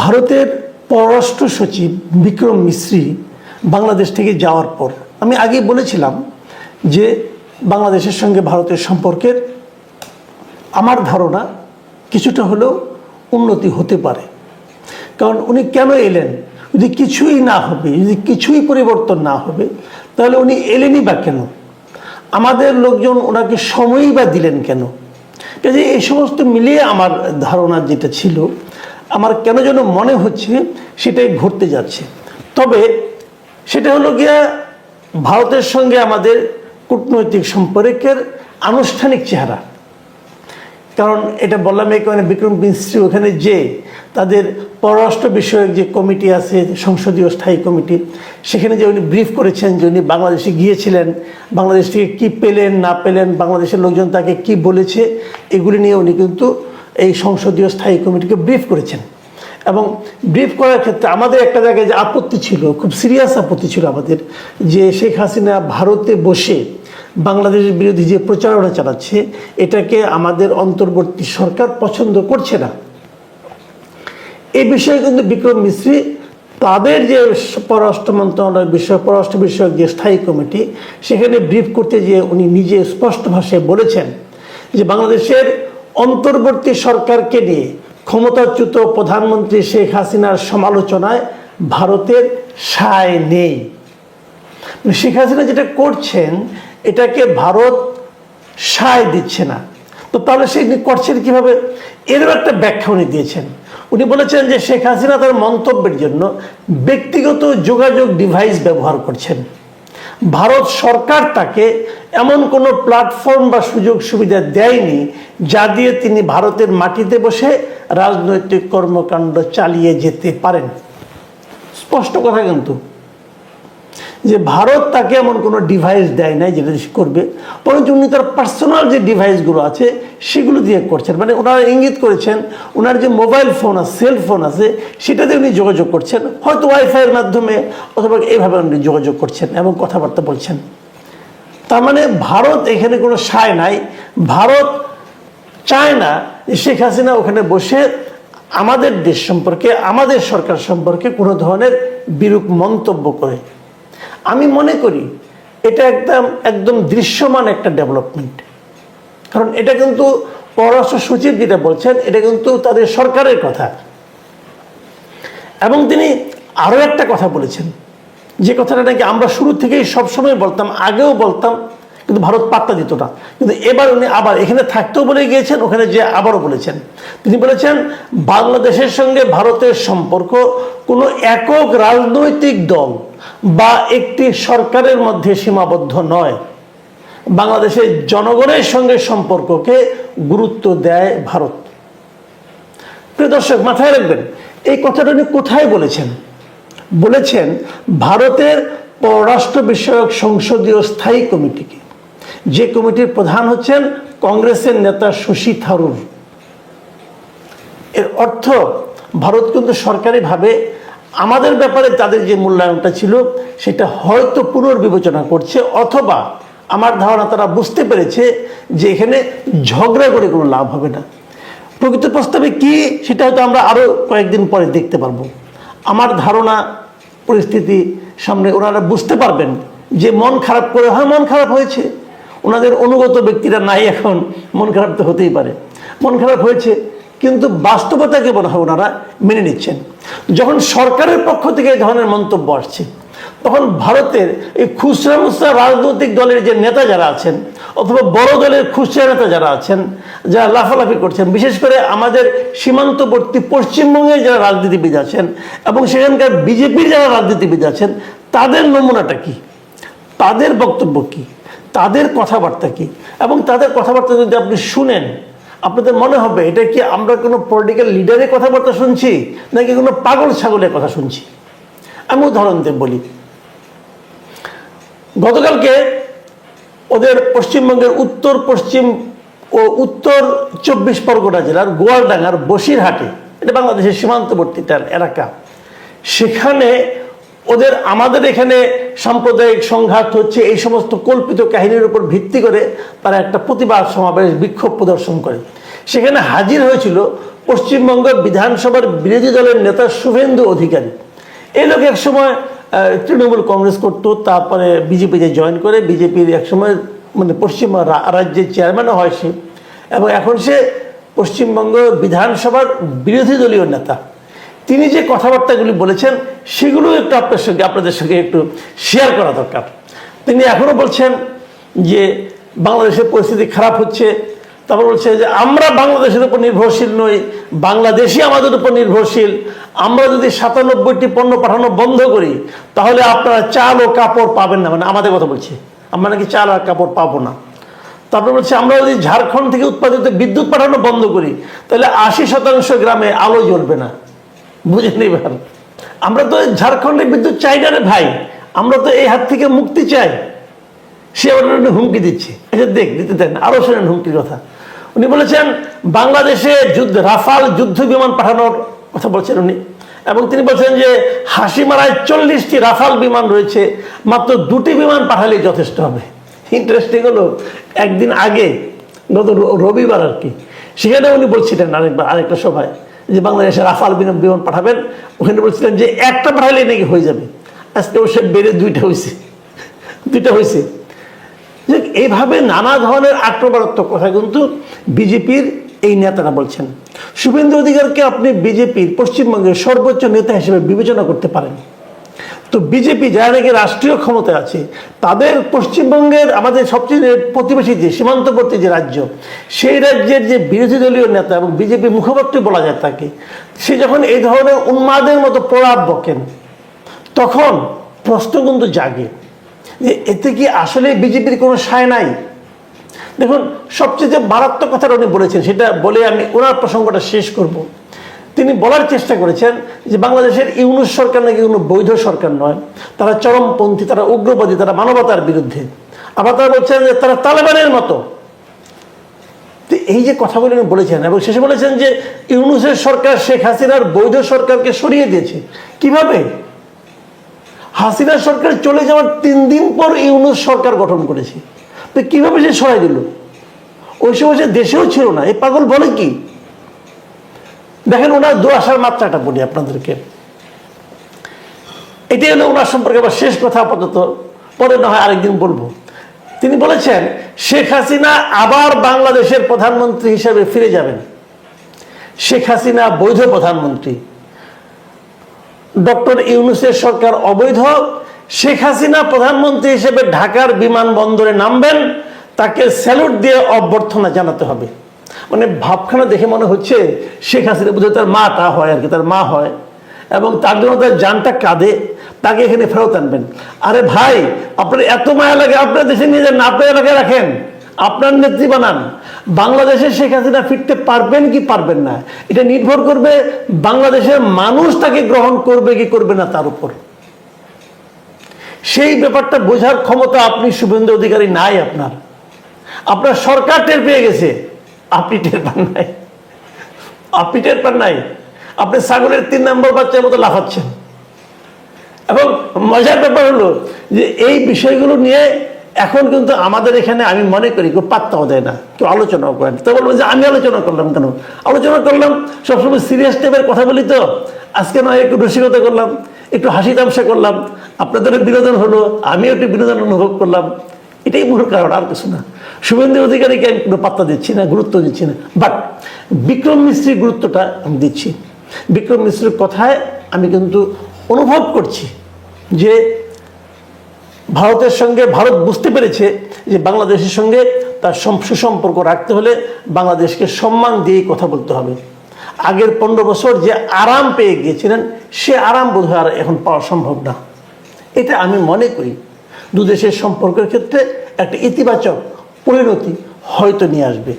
ভারতের পররাষ্ট্র সচিব বিক্রম মিশ্রি বাংলাদেশ থেকে যাওয়ার পর আমি আগেই বলেছিলাম যে বাংলাদেশের সঙ্গে ভারতের সম্পর্কের আমার ধারণা কিছুটা হলেও উন্নতি হতে পারে। কারণ উনি কেন এলেন? যদি কিছুই না হবে, যদি কিছুই পরিবর্তন না হবে, তাহলে উনি এলেনই বা কেন? আমাদের লোকজন ওনাকে সময়ই বা দিলেন কেন? কাজে এই সমস্ত মিলিয়ে আমার ধারণা যেটা ছিল, আমার কেন যেন মনে হচ্ছে সেটাই ঘটতে যাচ্ছে। তবে সেটা হলো গিয়া ভারতের সঙ্গে আমাদের কূটনৈতিক সম্পর্কের আনুষ্ঠানিক চেহারা। কারণ এটা বললাম এই কারণে বিক্রম মিশ্রি ওখানে যে তাদের পররাষ্ট্র বিষয়ক যে কমিটি আছে, সংসদীয় স্থায়ী কমিটি, সেখানে যে উনি ব্রিফ করেছেন যে উনি বাংলাদেশে গিয়েছিলেন, বাংলাদেশ থেকে কী পেলেন না পেলেন, বাংলাদেশের লোকজন তাকে কি বলেছে, এগুলি নিয়ে উনি কিন্তু এই সংসদীয় স্থায়ী কমিটিকে ব্রিফ করেছেন। এবং ব্রিফ করার ক্ষেত্রে আমাদের একটা জায়গায় যে আপত্তি ছিল, খুব সিরিয়াস আপত্তি ছিল আমাদের, যে শেখ হাসিনা ভারতে বসে বাংলাদেশের বিরোধী যে প্রচারণা চালাচ্ছে, এটাকে আমাদের অন্তর্বর্তী সরকার পছন্দ করছে না। এই বিষয়ে কিন্তু বিক্রম মিশ্রি তাদের যে পররাষ্ট্র মন্ত্রণালয়ের পররাষ্ট্র বিষয়ক যে স্থায়ী কমিটি, সেখানে ব্রিফ করতে গিয়ে উনি নিজে স্পষ্ট ভাষায় বলেছেন যে বাংলাদেশের অন্তর্বর্তী সরকারকে নিয়ে ক্ষমতাচ্যুত প্রধানমন্ত্রী শেখ হাসিনার সমালোচনায় ভারতের সায় নেই। শেখ হাসিনা যেটা করছেন এটাকে ভারত সায় দিচ্ছে না। তো তাহলে সে করছেন কিভাবে? এরও একটা ব্যাখ্যা উনি দিয়েছেন। উনি বলেছেন যে শেখ হাসিনা তার মন্তব্যের জন্য ব্যক্তিগত যোগাযোগ ডিভাইস ব্যবহার করছেন। ভারত সরকার তাকে এমন কোনো প্ল্যাটফর্ম বা সুযোগ সুবিধা দেয়নি যা দিয়ে তিনি ভারতের মাটিতে বসে রাজনৈতিক কর্মকাণ্ড চালিয়ে যেতে পারেন। স্পষ্ট কথা কিন্তু, যে ভারত তাকে এমন কোনো ডিভাইস দেয় নাই যেটা করবে, বরঞ্চ উনি তার পার্সোনাল যে ডিভাইসগুলো আছে সেগুলো দিয়ে করছেন। মানে ওনারা ইঙ্গিত করেছেন ওনার যে মোবাইল ফোন আছে, সেল ফোন আছে, সেটাতে উনি যোগাযোগ করছেন, হয়তো ওয়াইফাইয়ের মাধ্যমে অথবা এইভাবে উনি যোগাযোগ করছেন এবং কথাবার্তা বলছেন। তার মানে ভারত এখানে কোনো সায় নাই। ভারত চায় না যে শেখ হাসিনা ওখানে বসে আমাদের দেশ সম্পর্কে, আমাদের সরকার সম্পর্কে কোনো ধরনের বিরূপ মন্তব্য করে। আমি মনে করি এটা একদম দৃশ্যমান একটা ডেভেলপমেন্ট। কারণ এটা কিন্তু পররাষ্ট্র সচিব যেটা বলছেন, এটা কিন্তু তাদের সরকারের কথা। এবং তিনি আরও একটা কথা বলেছেন, যে কথাটা নাকি আমরা শুরু থেকেই সবসময় বলতাম, আগেও বলতাম, কিন্তু ভারত পাত্তা দিত না। কিন্তু এবার উনি আবার এখানে থাকতেও বলে গিয়েছেন, ওখানে যে আবারও বলেছেন। তিনি বলেছেন বাংলাদেশের সঙ্গে ভারতের সম্পর্ক কোনো একক রাজনৈতিক দল বা একটি সরকারের মধ্যে সীমাবদ্ধ নয়। বাংলাদেশের জনগণের সঙ্গে সম্পর্ককে গুরুত্ব দেয় ভারত। প্রিয় দর্শক, মাথায় রাখবেন এই কথাটা উনি কোথায় বলেছেন? বলেছেন ভারতের পররাষ্ট্র বিষয়ক সংসদীয় স্থায়ী কমিটিকে, যে কমিটির প্রধান হচ্ছেন কংগ্রেসের নেতা শশী থারুর। এর অর্থ ভারত কিন্তু সরকারিভাবে আমাদের ব্যাপারে তাদের যে মূল্যায়নটা ছিল সেটা হয়তো পুনর্বিবেচনা করছে, অথবা আমার ধারণা তারা বুঝতে পেরেছে যে এখানে ঝগড়া করে কোনো লাভ হবে না। প্রকৃত প্রস্তাবে কি সেটা হয়তো আমরা আরও কয়েকদিন পরে দেখতে পারবো। আমার ধারণা পরিস্থিতি সামনে ওনারা বুঝতে পারবেন যে মন খারাপ করে হয়, মন খারাপ হয়েছে, ওনাদের অনুগত ব্যক্তিরা নাই, এখন মন খারাপ তো হতেই পারে, মন খারাপ হয়েছে, কিন্তু বাস্তবতাকে মনে হয় ওনারা মেনে নিচ্ছেন। যখন সরকারের পক্ষ থেকে এই ধরনের মন্তব্য আসছে, তখন ভারতের এই খুচরা মুচরা রাজনৈতিক দলের যে নেতা যারা আছেন, অথবা বড় দলের খুচরা নেতা যারা আছেন, যারা লাফালাফি করছেন, বিশেষ করে আমাদের সীমান্তবর্তী পশ্চিমবঙ্গের যারা রাজনীতিবিদ আছেন এবং সেখানকার বিজেপির যারা রাজনীতিবিদ আছেন, তাদের নমুনাটা কি, তাদের বক্তব্য কি, তাদের কথাবার্তা কি, এবং তাদের কথাবার্তা যদি আপনি শুনেন, আপনাদের মনে হবে এটা কি আমরা কোনো পলিটিক্যাল লিডারের কথাবার্তা শুনছি নাকি কোনো পাগল ছাগলের কথা শুনছি। আমি উদাহরণ দিয়ে বলি, গতকালকে ওদের পশ্চিমবঙ্গের উত্তর পশ্চিম ও উত্তর 24 পরগনা জেলার গোয়ালডাঙ্গার বসিরহাটে, এটা বাংলাদেশের সীমান্তবর্তী এলাকা, সেখানে ওদের আমাদের এখানে সাম্প্রদায়িক সংঘাত হচ্ছে এই সমস্ত কল্পিত কাহিনীর উপর ভিত্তি করে তারা একটা প্রতিবাদ সমাবেশ, বিক্ষোভ প্রদর্শন করে। সেখানে হাজির হয়েছিল পশ্চিমবঙ্গ বিধানসভার বিরোধী দলের নেতা শুভেন্দু অধিকারী। এই লোক একসময় তৃণমূল কংগ্রেস করতো, তারপরে বিজেপিতে জয়েন করে বিজেপির একসময় মানে পশ্চিমবঙ্গ রাজ্যের চেয়ারম্যানও হয় সে, এবং এখন সে পশ্চিমবঙ্গ বিধানসভার বিরোধী দলীয় নেতা। তিনি যে কথাবার্তাগুলি বলেছেন সেগুলো একটু আপনাদের সঙ্গে একটু শেয়ার করা দরকার। তিনি এখনও বলছেন যে বাংলাদেশের পরিস্থিতি খারাপ হচ্ছে, তারপর বলছে যে আমরা বাংলাদেশের উপর নির্ভরশীল নই, বাংলাদেশই আমাদের উপর নির্ভরশীল। আমরা যদি 97টি পণ্য পাঠানো বন্ধ করি তাহলে আপনারা চাল ও কাপড় পাবেন না, মানে আমাদের কথা বলছে, আমরা নাকি চাল আর কাপড় পাবো না। তারপর বলছে আমরা যদি ঝাড়খণ্ড থেকে উৎপাদিত বিদ্যুৎ পাঠানো বন্ধ করি তাহলে 80% গ্রামে আলো জ্বলবে না। বুঝে নেবেন, আমরা তো ঝাড়খণ্ডে বিদ্যুৎ চাই না রে ভাই, আমরা তো এই হাত থেকে মুক্তি চাই। সে আবার হুমকি দিচ্ছে, আচ্ছা দিতে দেন, আরো শোনেন হুমকির কথা। উনি বলেছেন বাংলাদেশে রাফাল যুদ্ধ বিমান পাঠানোর কথা বলছেন উনি, এবং তিনি বলছেন যে হাসিমারায় 40টি রাফাল বিমান রয়েছে, মাত্র 2টি বিমান পাঠালেই যথেষ্ট হবে। ইন্টারেস্টিং হলো, একদিন আগে গত রবিবার আর কি, সেখানে উনি বলছিলেন আরেকটা সভায় যে বাংলাদেশে রাফাল বিমান পাঠাবেন, ওখানে বলছিলেন যে একটা পাঠালেই নাকি হয়ে যাবে। আজকে অবশ্য বেড়ে 2টা হয়েছে। এইভাবে নানা ধরনের আক্রমণাত্মক কথা কিন্তু বিজেপির এই নেতারা বলছেন। শুভেন্দু অধিকারকে আপনি বিজেপির পশ্চিমবঙ্গের সর্বোচ্চ নেতা হিসেবে বিবেচনা করতে পারেন, তো বিজেপি যারা নাকি রাষ্ট্রীয় ক্ষমতায় আছে তাদের পশ্চিমবঙ্গের আমাদের সবচেয়ে প্রতিবেশী যে সীমান্তবর্তী যে রাজ্য, সেই রাজ্যের যে বিরোধী দলীয় নেতা এবং বিজেপি মুখপাত্র বলা যায় তাকে, সে যখন এই ধরনের উন্মাদের মতো প্রলাপ বকেন তখন প্রশ্ন কিন্তু জাগে যে এতে কি আসলে বিজেপির কোনো সায় নাই। দেখুন, সবচেয়ে যে মারাত্মক কথাটা উনি বলেছেন সেটা বলে আমি ওনার প্রসঙ্গটা শেষ করব। তিনি বলার চেষ্টা করেছেন যে বাংলাদেশের ইউনূস সরকার নাকি কোনো বৈধ সরকার নয়, তারা চরমপন্থী, তারা উগ্রবাদী, তারা মানবতার বিরুদ্ধে। আবার তারা বলছেন যে তারা তালেবানের মতো। তো এই যে কথাগুলো উনি বলেছেন, এবং শেষে বলেছেন যে ইউনূসের সরকার শেখ হাসিনার বৈধ সরকারকে সরিয়ে দিয়েছে। কিভাবে? হাসিনা সরকার চলে যাওয়ার 3 দিন পর ইউনূস সরকার গঠন করেছে, তো কিভাবে সে সরাই দিল? ওই সময় সে দেশেও ছিল না। এই পাগল বলে কি? দেখেন ওনার দুআশার মাত্রাটা বলি আপনাদেরকে। এটাই হলো ওনার সম্পর্কে আবার শেষ কথা, আপাতত পরে না হয় আরেকদিন বলবো। তিনি বলেছেন শেখ হাসিনা আবার বাংলাদেশের প্রধানমন্ত্রী হিসেবে ফিরে যাবেন। শেখ হাসিনা বৈধ প্রধানমন্ত্রী, ডক্টর ইউনূসের সরকার অবৈধ। শেখ হাসিনা প্রধানমন্ত্রী হিসেবে ঢাকার বিমানবন্দরে নামবেন, তাকে স্যালুট দিয়ে অভ্যর্থনা জানাতে হবে। মানে ভাবখানা দেখে মনে হচ্ছে শেখ হাসিনা বোধহয় তার মাটা হয় আর কি, তার মা হয়, এবং তার জন্য তার জানটা কাঁদে, তাকে এখানে ফেরত আনবেন। আরে ভাই, আপনার এত মায়া লাগে, আপনার দেশে নিয়ে যান, আপনার এলাকায় রাখেন, আপনার নেত্রী বানান। বাংলাদেশে শেখ হাসিনা ফিরতে পারবেন কি পারবেন না, এটা নির্ভর করবে বাংলাদেশের মানুষ তাকে গ্রহণ করবে কি করবে না তার উপর। সেই ব্যাপারটা বোঝার ক্ষমতা আপনি শুভেন্দু অধিকারী নাই। আপনার সরকার টের পেয়ে গেছে, আপনি টের পান নাই। আপনি ছাগলের 3 নম্বর বাচ্চার মতো লাফাচ্ছেন। এবং মজার ব্যাপার হলো যে এই বিষয়গুলো নিয়ে এখন কিন্তু আমাদের এখানে আমি মনে করি কেউ পাত্তাও দেয় না, কেউ আলোচনাও করেন। তো বলবো যে আমি আলোচনা করলাম কেন? আলোচনা করলাম সবসময় সিরিয়াস টাইপের কথা বলি, তো আজকে নয় একটু রসিকতা করলাম, একটু হাসি তামসা করলাম, আপনাদের বিনোদন হলো, আমিও একটু বিনোদন অনুভব করলাম। এটাই মূল কারণ, আর কিছু না। শুভেন্দু অধিকারীকে আমি কোনো পাত্তা দিচ্ছি না, গুরুত্ব দিচ্ছি না, বাট বিক্রম মিস্ত্রির গুরুত্বটা আমি দিচ্ছি। বিক্রম মিস্ত্রির কথায় আমি কিন্তু অনুভব করছি যে ভারতের সঙ্গে ভারত বুঝতে পেরেছে যে বাংলাদেশের সঙ্গে তার সুসম্পর্ক রাখতে হলে বাংলাদেশকে সম্মান দিয়েই কথা বলতে হবে। আগের 15 বছর যে আরাম পেয়ে গিয়েছিলেন, সে আরাম বোধহয় আর এখন পাওয়া সম্ভব না। এটা আমি মনে করি দু দেশের সম্পর্কের ক্ষেত্রে একটা ইতিবাচক পরিণতি হয়তো নিয়ে আসবে।